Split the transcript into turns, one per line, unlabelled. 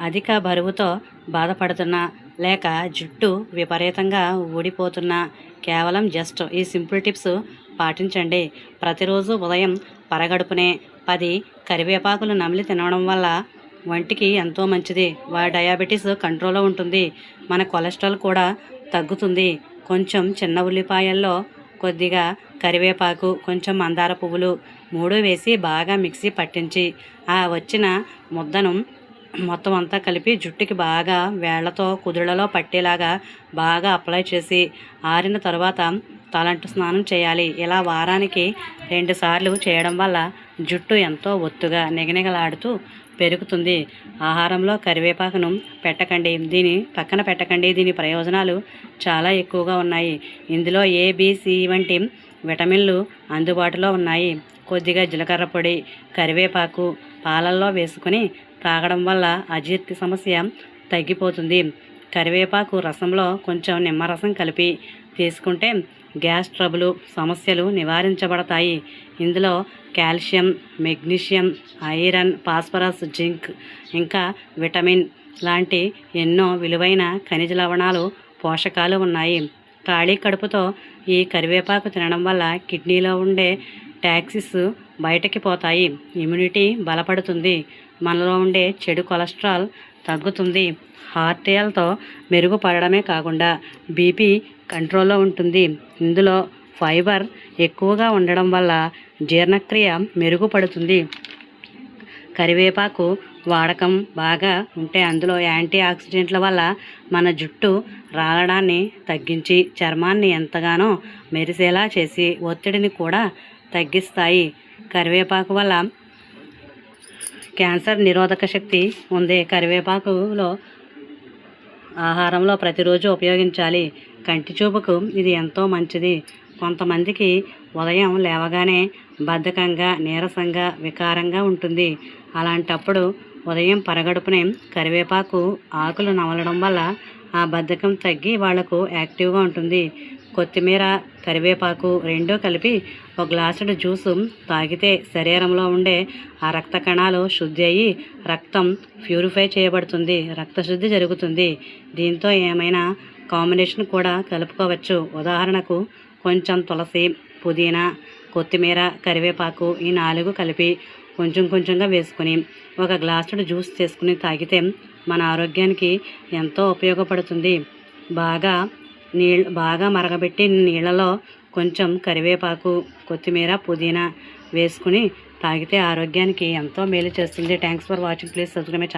అధిక బరువుతో బాధపడుతున్నా లేక జుట్టు విపరీతంగా ఊడిపోతున్నా కేవలం జస్ట్ ఈ సింపుల్ టిప్స్ పాటించండి. ప్రతిరోజు ఉదయం పరగడుపునే 10 కరివేపాకులు నమిలి తినడం వల్ల వంటికి ఎంతో మంచిది. డయాబెటీస్ కంట్రోల్లో ఉంటుంది. మన కొలెస్ట్రాల్ కూడా తగ్గుతుంది. కొంచెం చిన్న ఉల్లిపాయల్లో కొద్దిగా కరివేపాకు, కొంచెం మందార పువ్వులు 3 వేసి బాగా మిక్సీ పట్టించి ఆ వచ్చిన ముద్దను మొత్తం అంతా కలిపి జుట్టుకి బాగా వేళ్లతో కుదుళ్లలో పట్టేలాగా బాగా అప్లై చేసి ఆరిన తర్వాత తలంటు స్నానం చేయాలి. ఇలా వారానికి 2 సార్లు చేయడం వల్ల జుట్టు ఎంతో ఒత్తుగా నిగనిగలాడుతూ పెరుగుతుంది. ఆహారంలో కరివేపాకును పక్కన పెట్టకండి. దీని ప్రయోజనాలు చాలా ఎక్కువగా ఉన్నాయి. ఇందులో ఏ, బి, సి వంటి విటమిన్లు అందుబాటులో ఉన్నాయి. కొద్దిగా జీలకర్ర పొడి, కరివేపాకు పాలల్లో వేసుకుని తాగడం వల్ల అజీర్తి సమస్య తగ్గిపోతుంది. కరివేపాకు రసంలో కొంచెం నిమ్మరసం కలిపి తీసుకుంటే గ్యాస్ ట్రబుల్ సమస్యలు నివారించబడతాయి. ఇందులో calcium, magnesium, iron, phosphorus, zinc ఇంకా విటమిన్ లాంటి ఎన్నో విలువైన ఖనిజ లవణాలు, పోషకాలు ఉన్నాయి. ఖాళీ కడుపుతో ఈ కరివేపాకు తినడం వల్ల కిడ్నీలో ఉండే టాక్సిన్స్ బయటకి పోతాయి. ఇమ్యూనిటీ బలపడుతుంది. మనలో ఉండే చెడు కొలెస్ట్రాల్ తగ్గుతుంది. హార్ట్ హెల్త్ మెరుగుపడడమే కాకుండా బీపీ కంట్రోల్లో ఉంటుంది. ఇందులో ఫైబర్ ఎక్కువగా ఉండడం వల్ల జీర్ణక్రియ మెరుగుపడుతుంది. కరివేపాకు వాడకం బాగా ఉంటే అందులో యాంటీ ఆక్సిడెంట్ల వల్ల మన జుట్టు రాలడాన్ని తగ్గించి చర్మాన్ని ఎంతగానో మెరిసేలా చేసి ఒత్తిడిని కూడా తగ్గిస్తాయి. కరివేపాకు వల్ల క్యాన్సర్ నిరోధక శక్తి ఉంది. కరివేపాకులో ఆహారంలో ప్రతిరోజు ఉపయోగించాలి. కంటి చూపుకు ఇది ఎంతో మంచిది. కొంతమందికి ఉదయం లేవగానే బద్ధకంగా, నీరసంగా, వికారంగా ఉంటుంది. అలాంటప్పుడు ఉదయం పరగడుపునే కరివేపాకు ఆకులు నమలడం వల్ల ఆ బద్ధకం తగ్గి వాళ్లకు యాక్టివ్గా ఉంటుంది. కొత్తిమీర, కరివేపాకు 2 కలిపి 1 గ్లాసుడు జ్యూసు తాగితే శరీరంలో ఉండే ఆ రక్త కణాలు శుద్ధి అయ్యి రక్తం ప్యూరిఫై చేయబడుతుంది. రక్తశుద్ధి జరుగుతుంది. దీంతో ఏమైనా కాంబినేషన్ కూడా కలుపుకోవచ్చు. ఉదాహరణకు కొంచెం తులసి, పుదీనా, కొత్తిమీర, కరివేపాకు ఈ 4 కలిపి కొంచెంగా వేసుకుని 1 గ్లాసుడు జ్యూస్ చేసుకుని తాగితే మన ఆరోగ్యానికి ఎంతో ఉపయోగపడుతుంది. బాగా మరగబెట్టి నీళ్ళలో కొంచెం కరివేపాకు, కొత్తిమీర, పుదీనా వేసుకుని తాగితే ఆరోగ్యానికి ఎంతో మేలు చేస్తుంది. Thanks for watching. Please subscribe my channel.